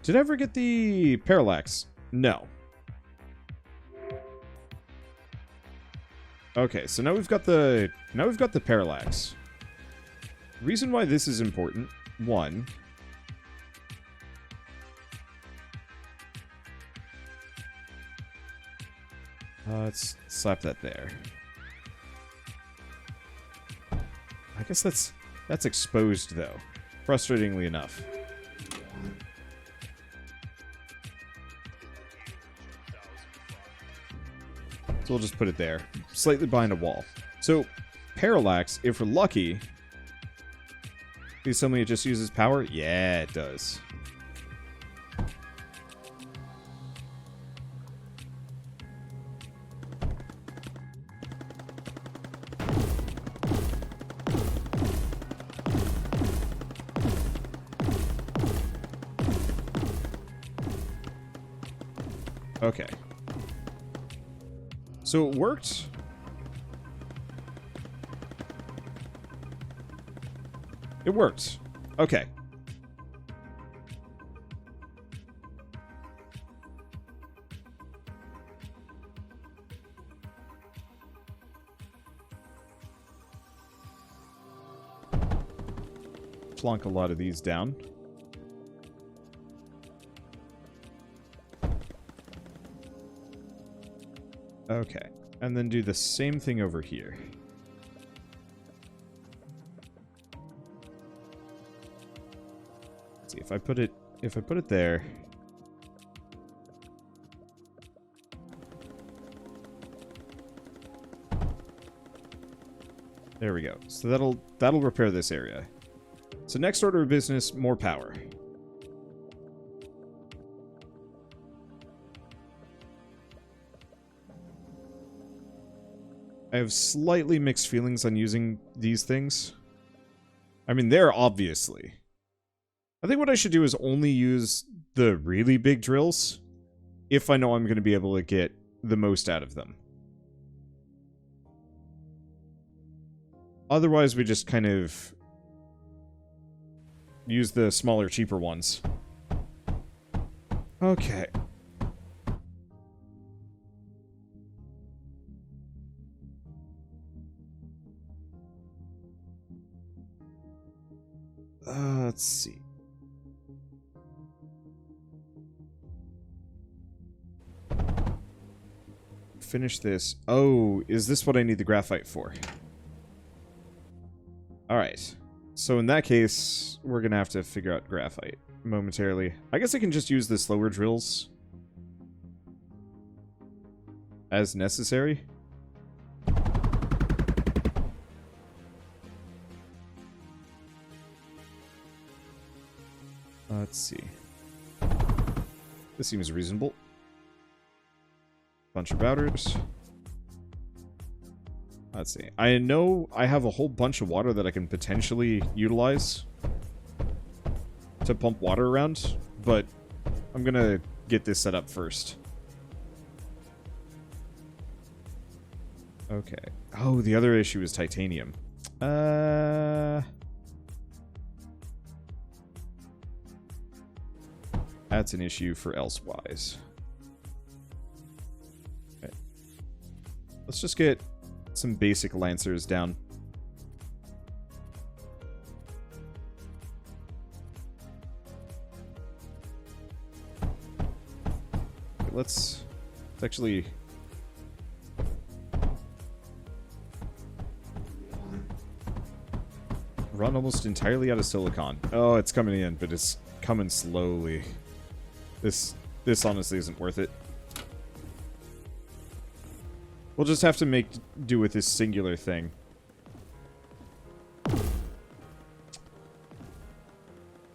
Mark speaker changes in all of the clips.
Speaker 1: Did I ever get the parallax? No. Okay, so now we've got the parallax. Reason why this is important, one, let's slap that there. I guess that's exposed though, frustratingly enough. So we'll just put it there, slightly behind a wall. So parallax, if we're lucky, please tell me it just uses power. Yeah, it does. Okay. So it worked. It worked. Okay. Plonk a lot of these down. Okay, and then do the same thing over here. Let's see if I put it there. There we go. So that'll repair this area. So next order of business, more power. I have slightly mixed feelings on using these things. I mean, they're obviously. I think what I should do is only use the really big drills if I know I'm going to be able to get the most out of them. Otherwise, we just kind of use the smaller, cheaper ones. Okay. Let's see. Finish this. Oh, is this what I need the graphite for? Alright. So in that case, we're gonna have to figure out graphite momentarily. I guess I can just use the slower drills as necessary. Let's see. This seems reasonable. Bunch of routers. Let's see. I know I have a whole bunch of water that I can potentially utilize to pump water around, but I'm gonna get this set up first. Okay. Oh, the other issue is titanium. That's an issue for elsewise. Okay. Let's just get some basic lancers down. Okay, let's actually run almost entirely out of silicon. Oh, it's coming in, but it's coming slowly. This honestly isn't worth it. We'll just have to make do with this singular thing.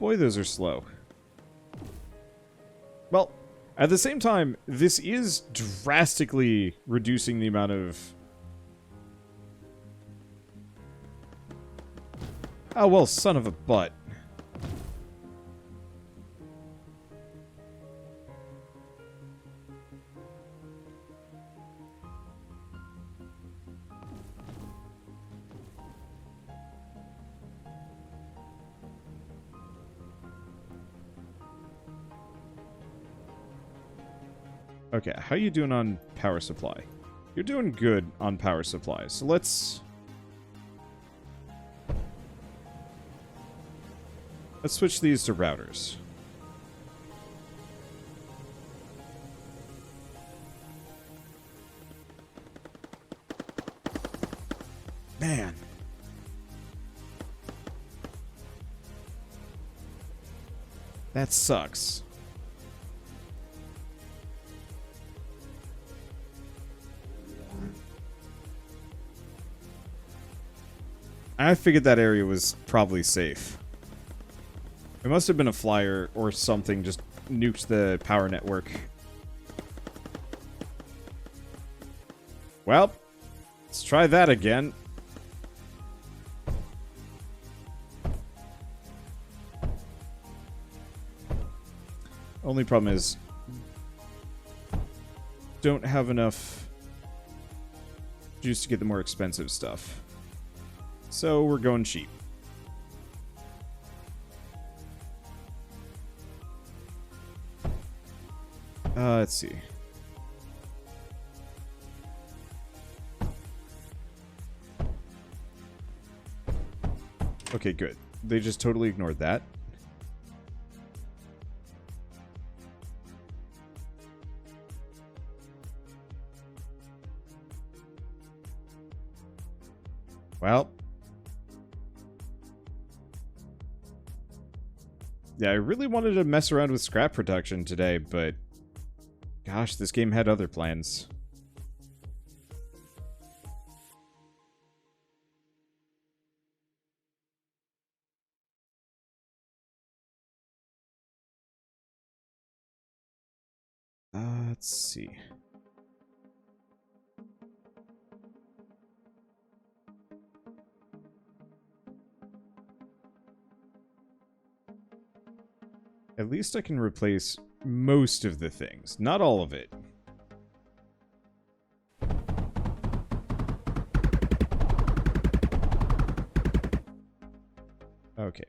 Speaker 1: Boy, those are slow. Well, at the same time, this is drastically reducing the amount of... Oh, well, son of a butt. Okay, how you doing on power supply? You're doing good on power supply, so let's switch these to routers. Man. That sucks. I figured that area was probably safe. It must have been a flyer or something just nuked the power network. Well, let's try that again. Only problem is, don't have enough juice to get the more expensive stuff. So we're going cheap. Let's see. Okay, good. They just totally ignored that. Well. Yeah, I really wanted to mess around with scrap production today, but gosh, this game had other plans. Let's see. At least I can replace most of the things. Not all of it. Okay.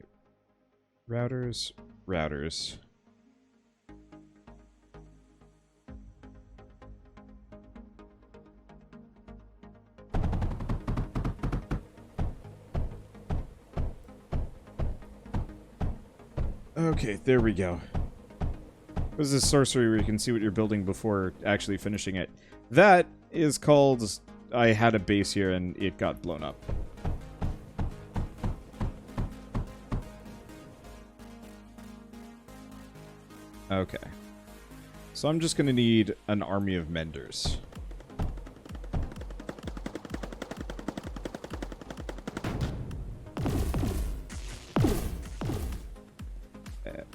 Speaker 1: Routers. Routers. Okay, there we go. This is sorcery where you can see what you're building before actually finishing it. That is called, I had a base here and it got blown up. Okay. So I'm just going to need an army of menders.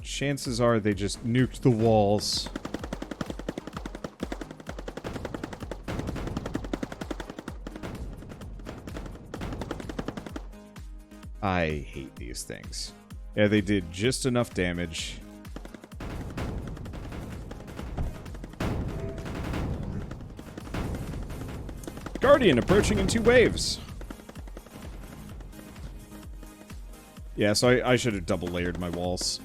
Speaker 1: Chances are they just nuked the walls. I hate these things. Yeah, they did just enough damage. Guardian approaching in 2 waves. Yeah, so I should have double layered my walls.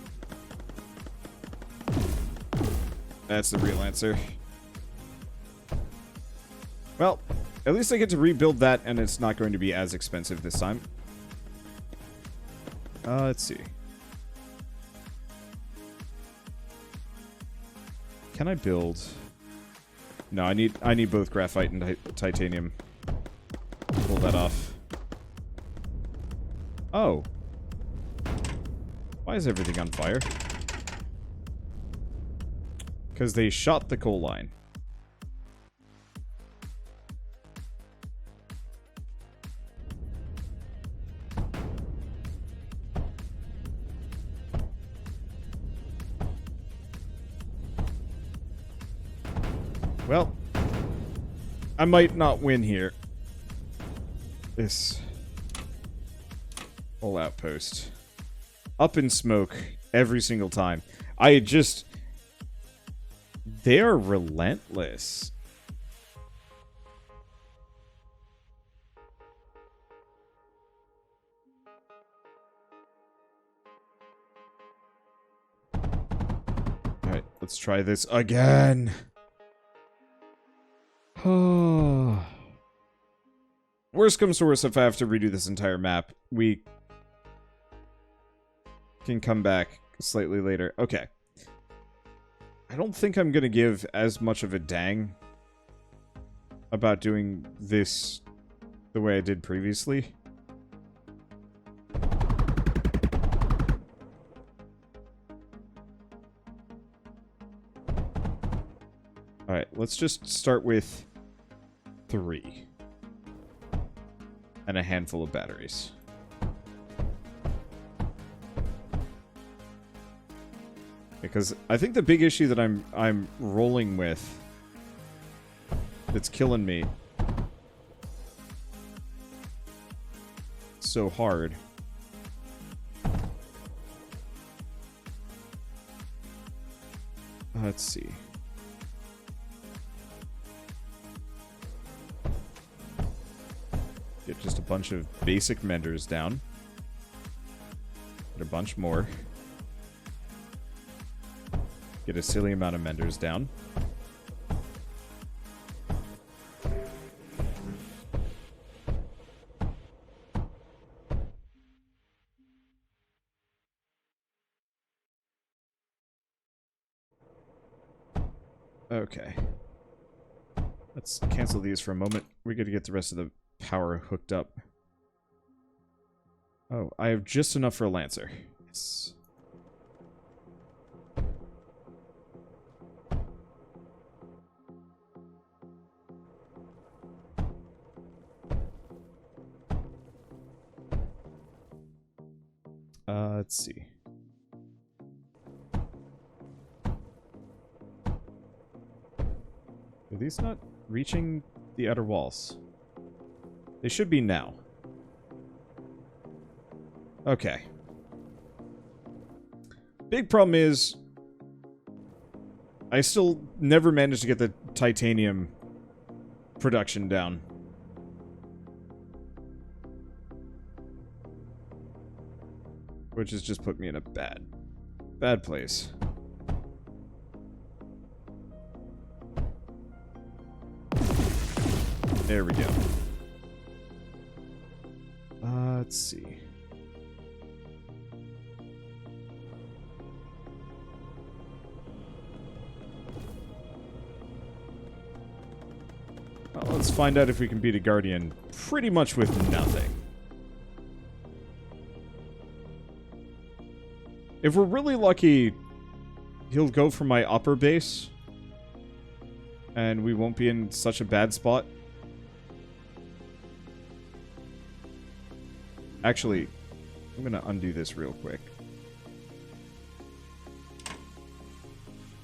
Speaker 1: That's the real answer. Well, at least I get to rebuild that, and it's not going to be as expensive this time. Let's see. Can I build? No, I need both graphite and titanium to pull that off. Oh. Why is everything on fire? Because they shot the coal line. Well, I might not win here. This whole outpost. Up in smoke every single time. They're relentless. Alright, let's try this again. Worst comes to worst, if I have to redo this entire map, we can come back slightly later. Okay. I don't think I'm gonna give as much of a dang about doing this the way I did previously. Alright, let's just start with 3. And a handful of batteries. Because I think the big issue that I'm rolling with that's killing me so hard let's see. Get just a bunch of basic menders down. Get a bunch more. Get a silly amount of menders down. Okay. Let's cancel these for a moment. We gotta get the rest of the power hooked up. Oh, I have just enough for a Lancer. Yes. Let's see. Are these not reaching the outer walls? They should be now. Okay. Big problem is I still never managed to get the titanium production down. Which has just put me in a bad place. There we go. Let's see. Well, let's find out if we can beat a Guardian pretty much with nothing. If we're really lucky, he'll go for my upper base. And we won't be in such a bad spot. Actually, I'm gonna undo this real quick.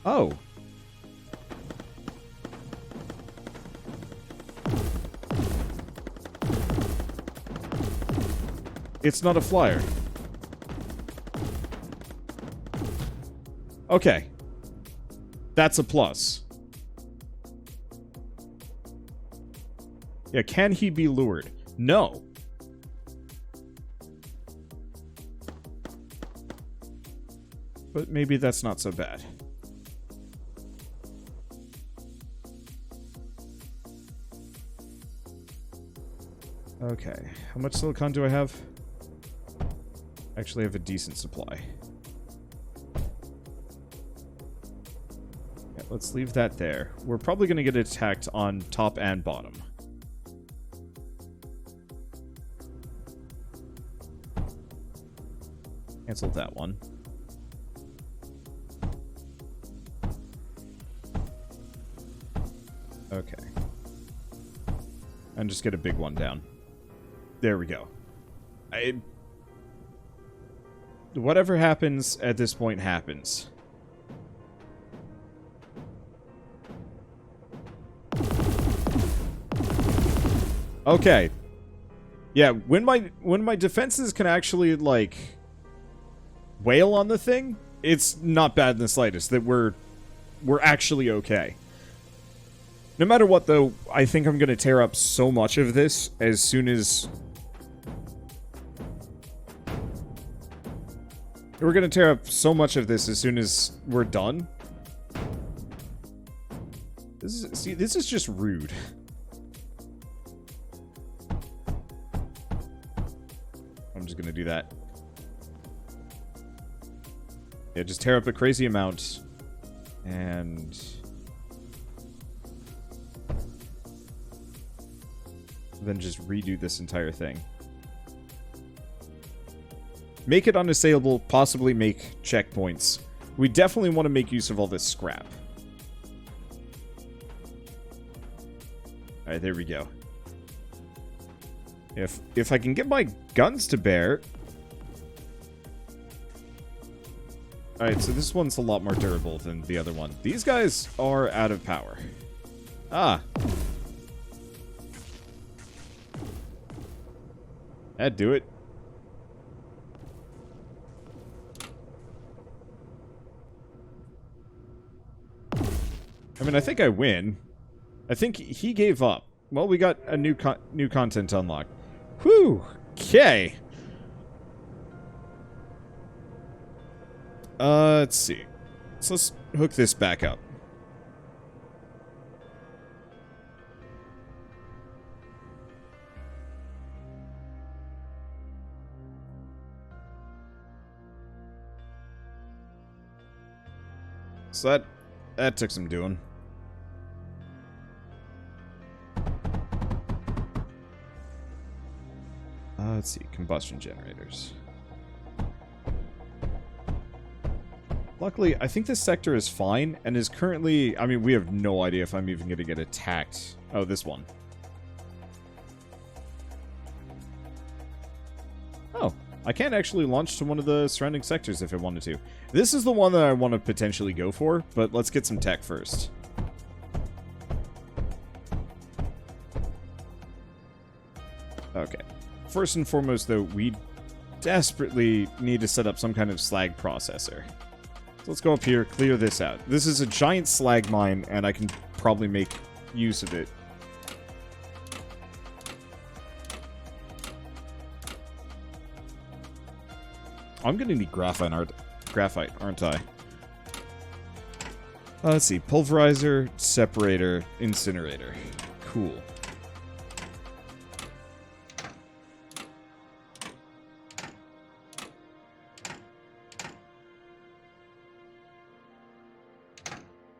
Speaker 1: Oh. It's not a flyer. Okay. That's a plus. Yeah, can he be lured? No. But maybe that's not so bad. Okay, how much silicon do I have? Actually, I have a decent supply. Yeah, let's leave that there. We're probably going to get attacked on top and bottom. Cancel that one. Okay. And just get a big one down. There we go. Whatever happens at this point happens. Okay. Yeah, when my defenses can actually, like, wail on the thing, it's not bad in the slightest. That we're actually okay. No matter what, though, I think I'm going to tear up so much of this as soon as... We're going to tear up so much of this as soon as we're done. This is just rude. I'm just gonna do that. Yeah, just tear up a crazy amount. And... then just redo this entire thing. Make it unassailable, possibly make checkpoints. We definitely want to make use of all this scrap. Alright, there we go. If I can get my guns to bear... Alright, so this one's a lot more durable than the other one. These guys are out of power. Ah. That'd do it. I mean, I think I win. I think he gave up. Well, we got a new content unlocked. Whew. Okay. Let's see. So let's hook this back up. So that took some doing. Let's see, combustion generators. Luckily, I think this sector is fine, and is currently... I mean, we have no idea if I'm even going to get attacked. Oh, this one. Oh, I can actually launch to one of the surrounding sectors if I wanted to. This is the one that I want to potentially go for, but let's get some tech first. Okay. First and foremost, though, we desperately need to set up some kind of slag processor. So let's go up here, clear this out. This is a giant slag mine, and I can probably make use of it. I'm gonna need graphite, aren't I? Let's see. Pulverizer, separator, incinerator. Cool.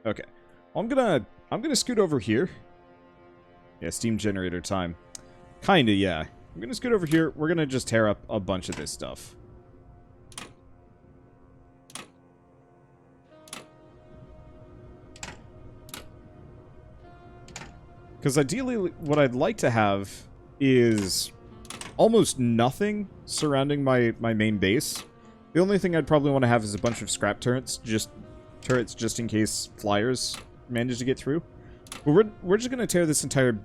Speaker 1: Okay. I'm gonna scoot over here. Yeah, steam generator time. Kinda, yeah. I'm gonna scoot over here. We're gonna just tear up a bunch of this stuff. Because ideally, what I'd like to have is almost nothing surrounding my main base. The only thing I'd probably want to have is a bunch of scrap turrets, just in case flyers manage to get through. But we're just going to tear this entire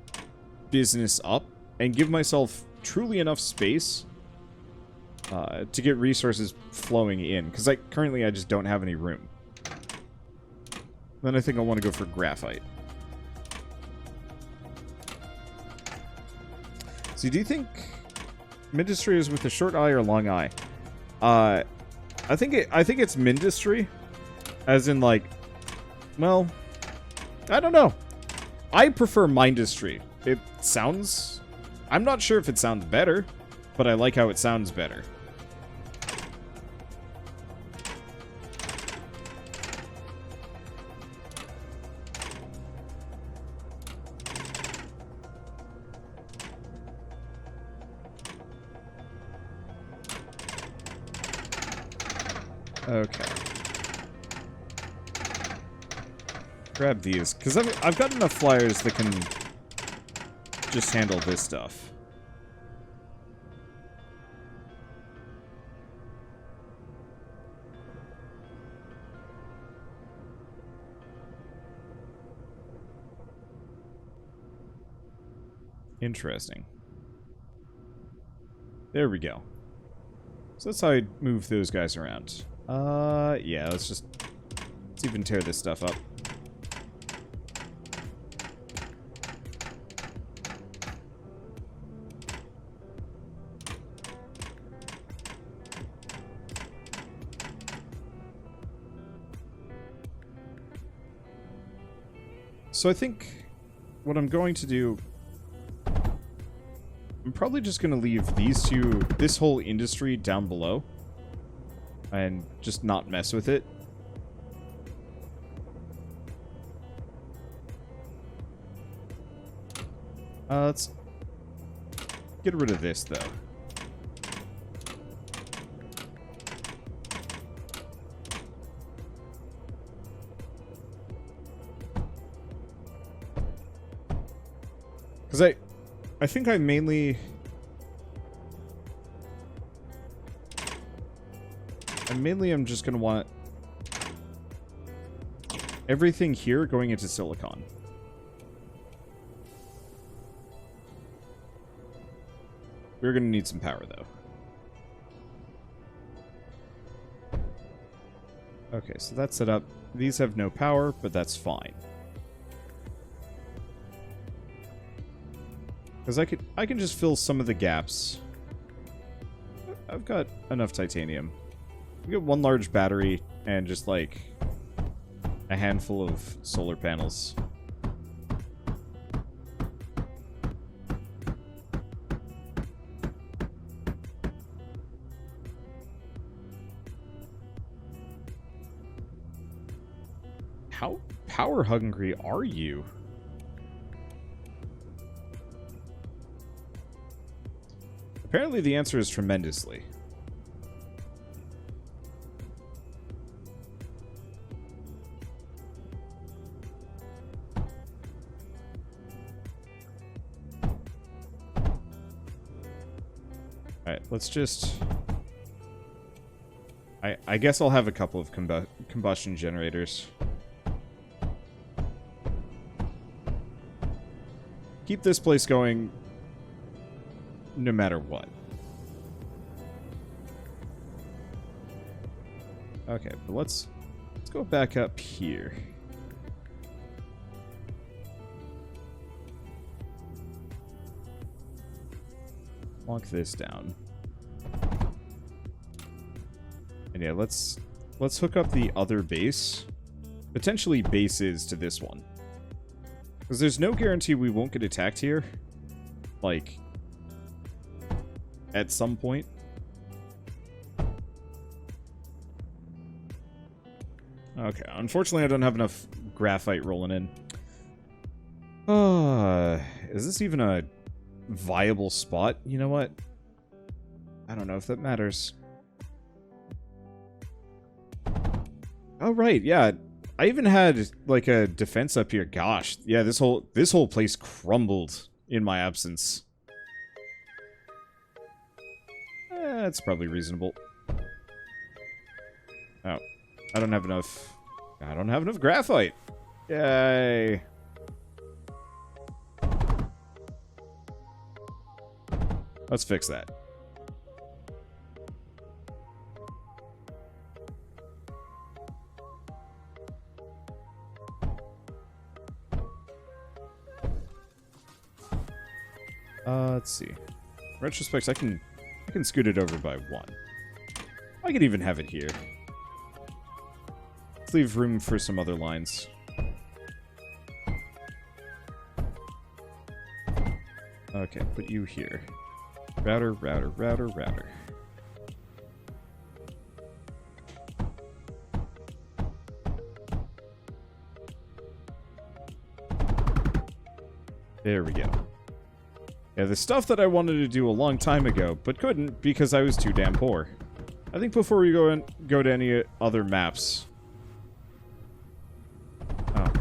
Speaker 1: business up and give myself truly enough space to get resources flowing in. Because currently I just don't have any room. Then I think I want to go for graphite. So do you think Mindustry is with a short eye or long eye? I think it's Mindustry. As in, like, well, I don't know. I prefer Mindustry. It sounds... I'm not sure if it sounds better, but I like how it sounds better. Okay. Grab these, because I've got enough flyers that can just handle this stuff. Interesting. There we go. So that's how I move those guys around. Yeah, let's even tear this stuff up. So I think what I'm going to do... I'm probably just going to leave this whole industry down below. And just not mess with it. Let's get rid of this, though. Because I think I mainly... I'm just going to want everything here going into silicon. We're going to need some power, though. Okay, so that's set up. These have no power, but that's fine. Because I can just fill some of the gaps. I've got enough titanium. We get one large battery and just like a handful of solar panels. How power hungry are you? Apparently the answer is tremendously. Alright, let's just... I guess I'll have a couple of combustion generators. Keep this place going no matter what. Okay, but let's go back up here. Lock this down. And yeah, let's hook up the other base. Potentially bases to this one. Because there's no guarantee we won't get attacked here. Like, at some point. Okay, unfortunately I don't have enough graphite rolling in. Is this even a viable spot? You know what? I don't know if that matters. Oh, right, yeah. I even had, like, a defense up here. Gosh, yeah, this whole place crumbled in my absence. That's probably reasonable. Oh, I don't have enough graphite. Yay. Let's fix that. Let's see. Retrospect, I can scoot it over by one. I could even have it here. Let's leave room for some other lines. Okay, put you here. Router, router, router, router. There we go. Yeah, the stuff that I wanted to do a long time ago, but couldn't because I was too damn poor. I think before we go to any other maps... Oh.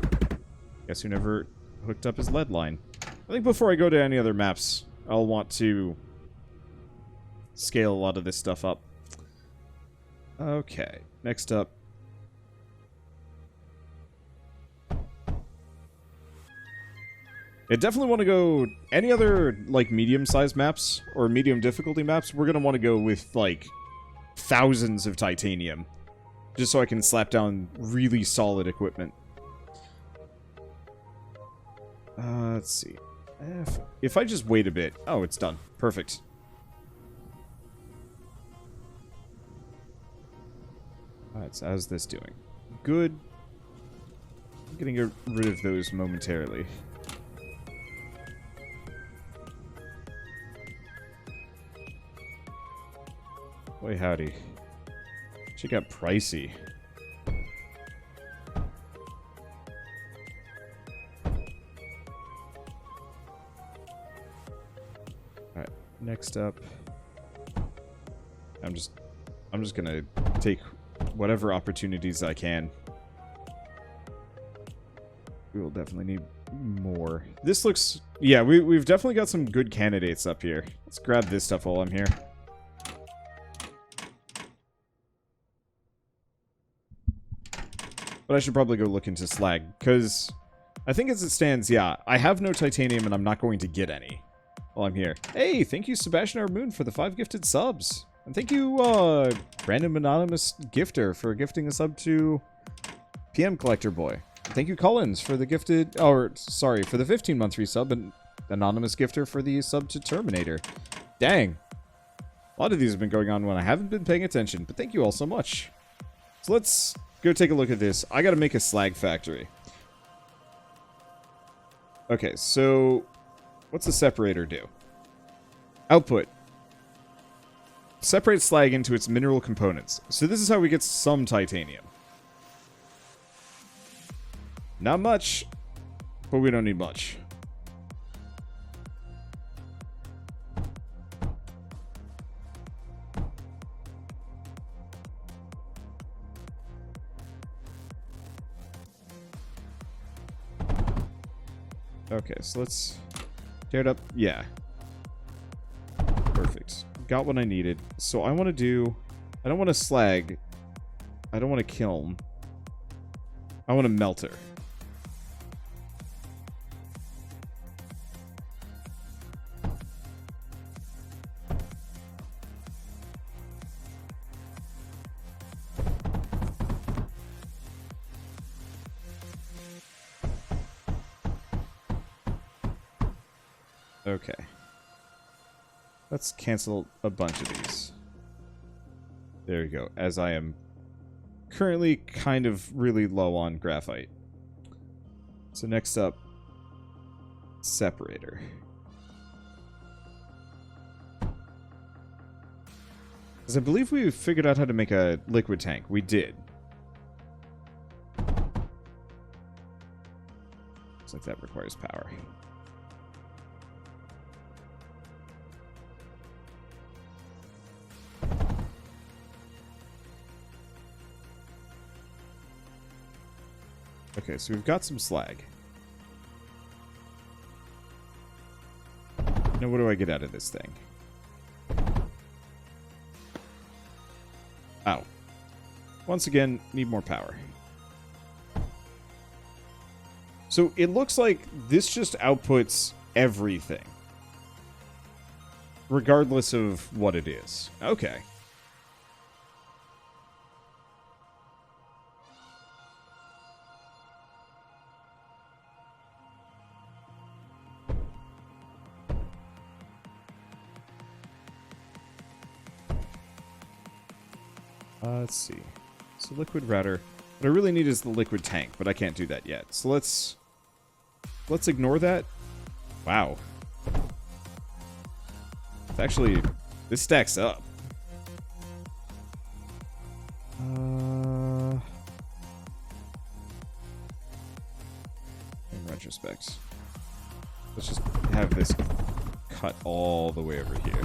Speaker 1: Guess who never hooked up his lead line? I think before I go to any other maps, I'll want to scale a lot of this stuff up. Okay, next up. I definitely want to go any other, like, medium-sized maps or medium difficulty maps. We're going to want to go with, like, thousands of titanium. Just so I can slap down really solid equipment. Let's see. If I just wait a bit... Oh, it's done. Perfect. Alright, so how's this doing? Good. I'm gonna get rid of those momentarily. Boy, howdy. She got pricey. Alright, next up. I'm just gonna take whatever opportunities I can. We will definitely need more. This looks... Yeah, we've definitely got some good candidates up here. Let's grab this stuff while I'm here. But I should probably go look into Slag, because I think as it stands, yeah, I have no titanium and I'm not going to get any while I'm here. Hey, thank you, Sebastian R. Moon, for the 5 gifted subs. And thank you, random anonymous gifter, for gifting a sub to PM Collector Boy. Thank you, Collins, for the gifted... Or, sorry, for the 15-month resub, and anonymous gifter for the sub to Terminator. Dang. A lot of these have been going on when I haven't been paying attention, but thank you all so much. So let's go take a look at this. I gotta make a slag factory. Okay, so... What's the separator do? Output. Separate slag into its mineral components. So this is how we get some titanium. Not much, but we don't need much. Okay, so let's tear it up. Yeah. Perfect. Got what I needed. So I want to do... I don't want a slag. I don't want a kiln. I want a melter. Okay. Let's cancel a bunch of these. There we go. As I am currently kind of really low on graphite. So next up, separator. Because I believe we figured out how to make a liquid tank. We did. Looks like that requires power. Okay, so we've got some slag. Now, what do I get out of this thing? Ow. Once again, need more power. So it looks like this just outputs everything. Regardless of what it is. Okay. Let's see. So liquid router. What I really need is the liquid tank, but I can't do that yet. So let's ignore that. Wow. It's actually, this stacks up. In retrospect, let's just have this cut all the way over here.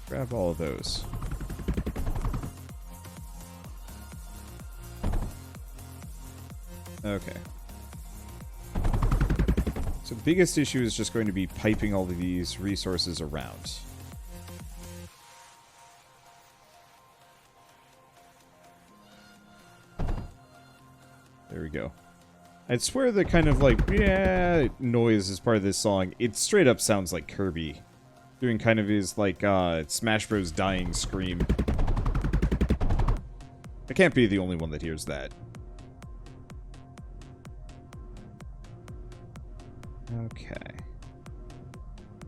Speaker 1: Grab all of those. Okay. So the biggest issue is just going to be piping all of these resources around. There we go. I'd swear the kind of like, yeah, noise is part of this song. It straight up sounds like Kirby. Doing kind of his, like, Smash Bros. Dying scream. I can't be the only one that hears that. Okay.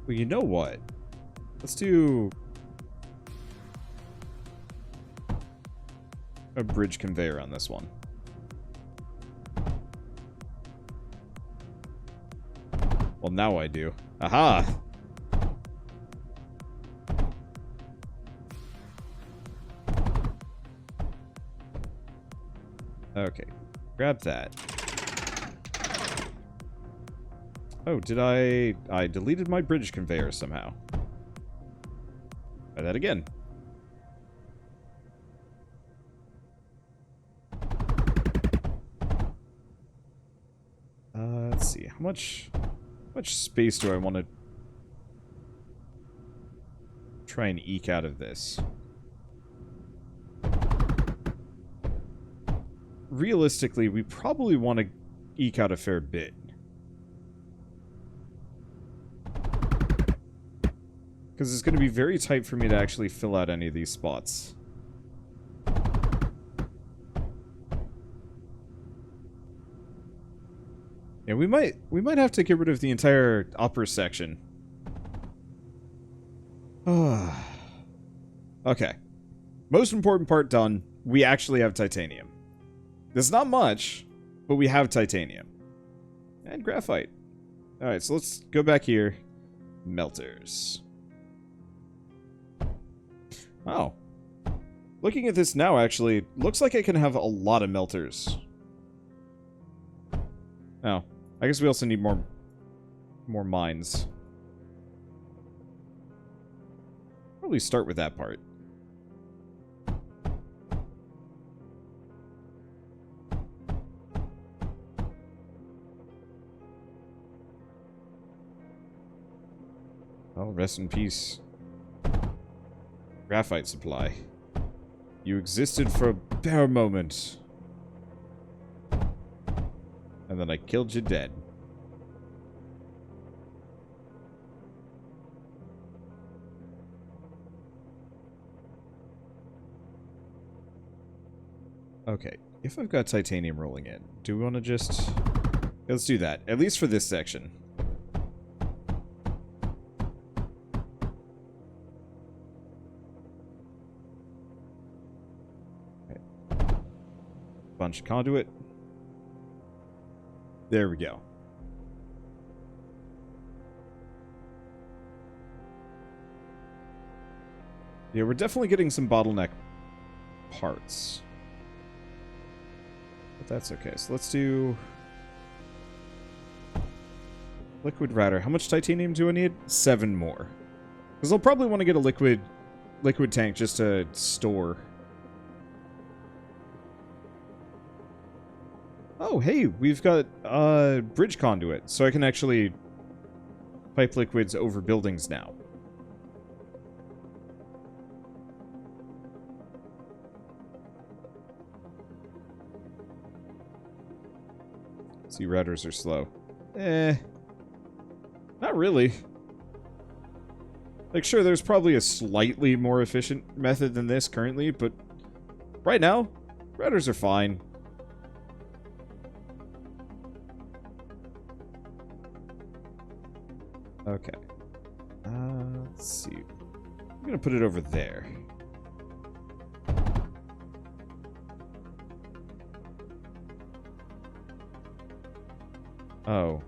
Speaker 1: Well, you know what? Let's do a bridge conveyor on this one. Well, now I do. Aha! Okay. Grab that. Oh, did I deleted my bridge conveyor somehow. Try that again. Let's see. How much space do I want to try and eke out of this? Realistically, we probably want to eke out a fair bit. Because it's going to be very tight for me to actually fill out any of these spots. Yeah, we might have to get rid of the entire upper section. Okay. Most important part done. We actually have titanium. There's not much, but we have titanium. And graphite. Alright, so let's go back here. Melters. Oh. Looking at this now, actually, looks like I can have a lot of melters. Oh. I guess we also need more mines. Probably start with that part. Oh, rest in peace. Graphite supply. You existed for a bare moment. And then I killed you dead. Okay, if I've got titanium rolling in, do we want to just... Let's do that, at least for this section. Okay. Bunch of conduit. There we go. Yeah, we're definitely getting some bottleneck parts. But that's okay. So let's do... Liquid router. How much titanium do I need? 7 more. Because I'll probably want to get a liquid tank just to store. Oh, hey, we've got bridge conduit, so I can actually pipe liquids over buildings now. See, routers are slow. Not really. Like, sure, there's probably a slightly more efficient method than this currently, but right now, routers are fine. Okay. Let's see. I'm gonna put it over there. Oh.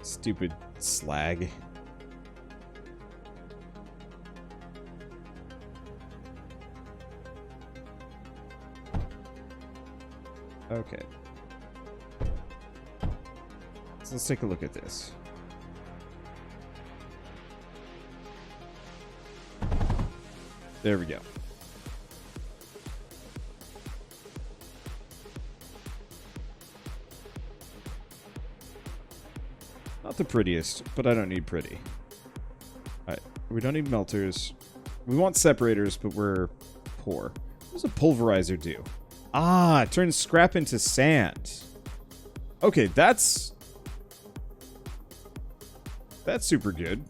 Speaker 1: Stupid slag. Okay. So let's take a look at this. There we go. Not the prettiest, but I don't need pretty. Alright, we don't need melters. We want separators, but we're poor. What does a pulverizer do? Ah, it turns scrap into sand. Okay, that's super good.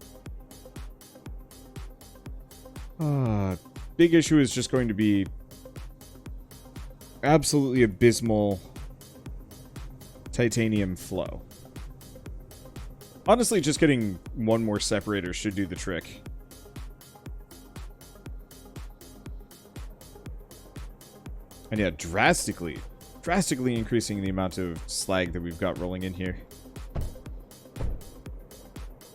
Speaker 1: Big issue is just going to be absolutely abysmal titanium flow. Honestly, just getting one more separator should do the trick. And yeah, drastically increasing the amount of slag that we've got rolling in here.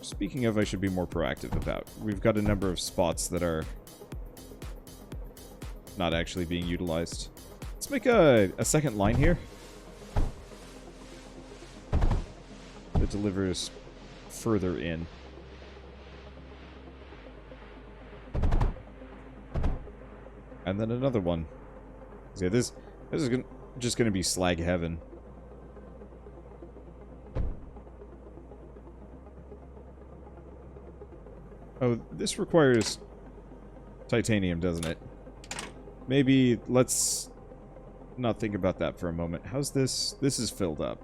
Speaker 1: Speaking of, I should be more proactive about. We've got a number of spots that are not actually being utilized. Let's make a second line here that delivers further in. And then another one. Yeah, this is just gonna be slag heaven. Oh, this requires titanium, doesn't it? Maybe let's not think about that for a moment. How's this? This is filled up.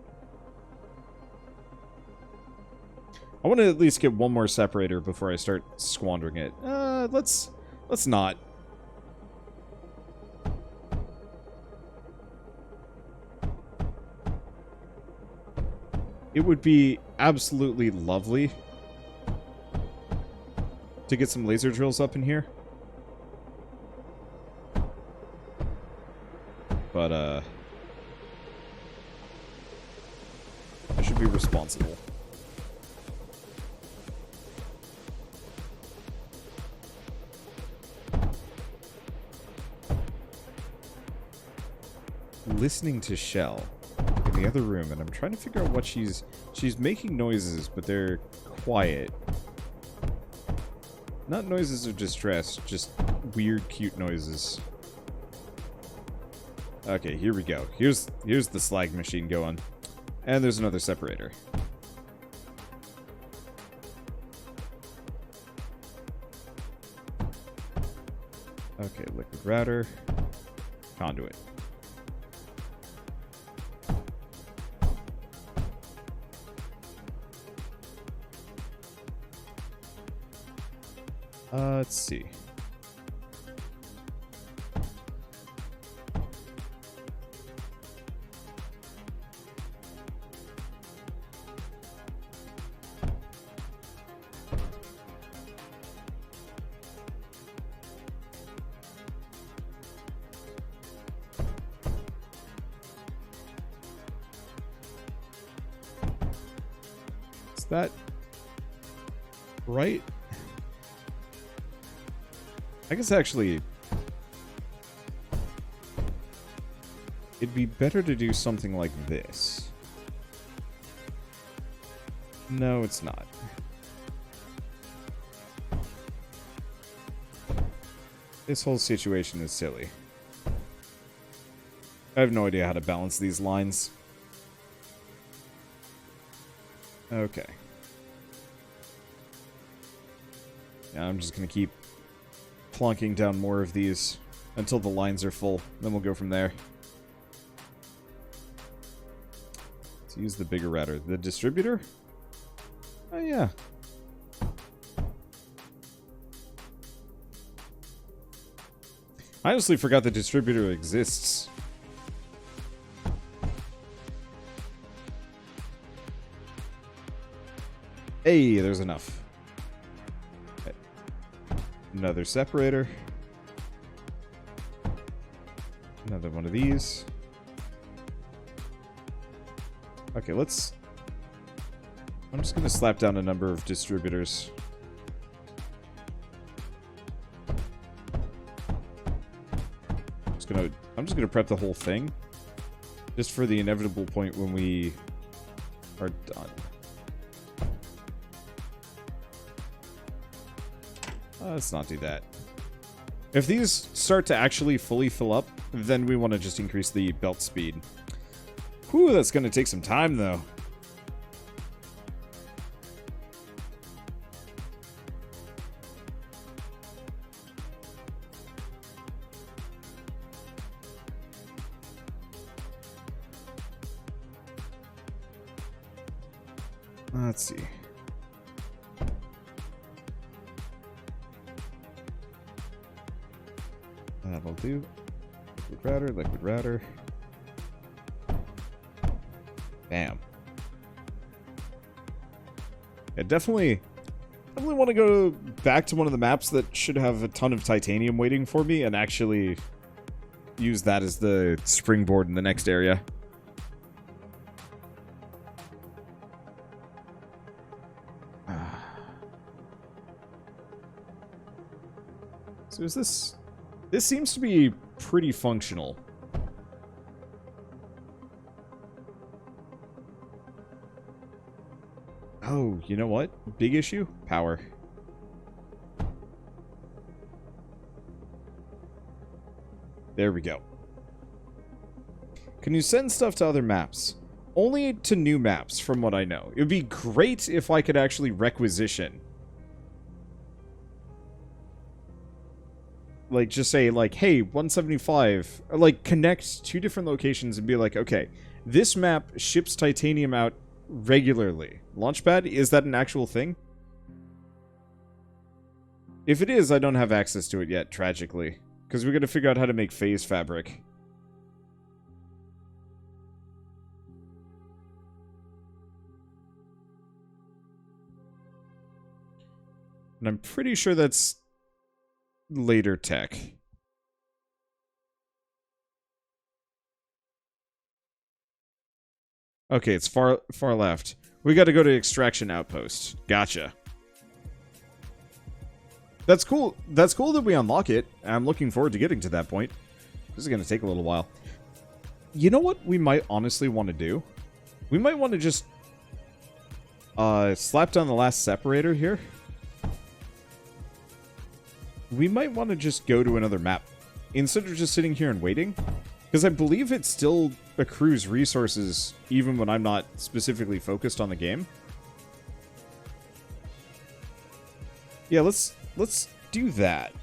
Speaker 1: I want to at least get one more separator before I start squandering it. Let's not. It would be absolutely lovely to get some laser drills up in here. But, I should be responsible. Listening to Shell in the other room, and I'm trying to figure out what she's making noises, but they're quiet. Not noises of distress, just weird, cute noises. Okay, here we go. Here's the slag machine going. And there's another separator. Okay, liquid router. Conduit. Let's see. Is that right? I guess actually it'd be better to do something like this. No, it's not. This whole situation is silly. I have no idea how to balance these lines. Okay. Yeah, I'm just gonna keep plonking down more of these until the lines are full. Then we'll go from there. Let's use the bigger router. The distributor? Oh, yeah. I honestly forgot the distributor exists. Hey, there's enough. Another separator. Another one of these. Okay, let's... I'm just gonna slap down a number of distributors. I'm just gonna prep the whole thing. Just for the inevitable point when we are done. Let's not do that. If these start to actually fully fill up, then we want to just increase the belt speed. Whew, that's going to take some time, though. Let's see. That'll do. Liquid router. Bam. Yeah, definitely want to go back to one of the maps that should have a ton of titanium waiting for me and actually use that as the springboard in the next area. So is this... This seems to be pretty functional. Oh, you know what? Big issue? Power. There we go. Can you send stuff to other maps? Only to new maps, from what I know. It would be great if I could actually requisition. Like, just say, like, hey, 175. Or, like, connect two different locations and be like, okay, this map ships titanium out regularly. Launchpad, is that an actual thing? If it is, I don't have access to it yet, tragically. Because we got to figure out how to make phase fabric. And I'm pretty sure that's later tech. Okay, it's far left. We got to go to extraction outpost. Gotcha. That's cool. That's cool that we unlock it. I'm looking forward to getting to that point. This is going to take a little while. You know what we might honestly want to do? We might want to just slap down the last separator here. We might want to just go to another map instead of just sitting here and waiting. Because I believe it still accrues resources even when I'm not specifically focused on the game. Yeah, let's do that.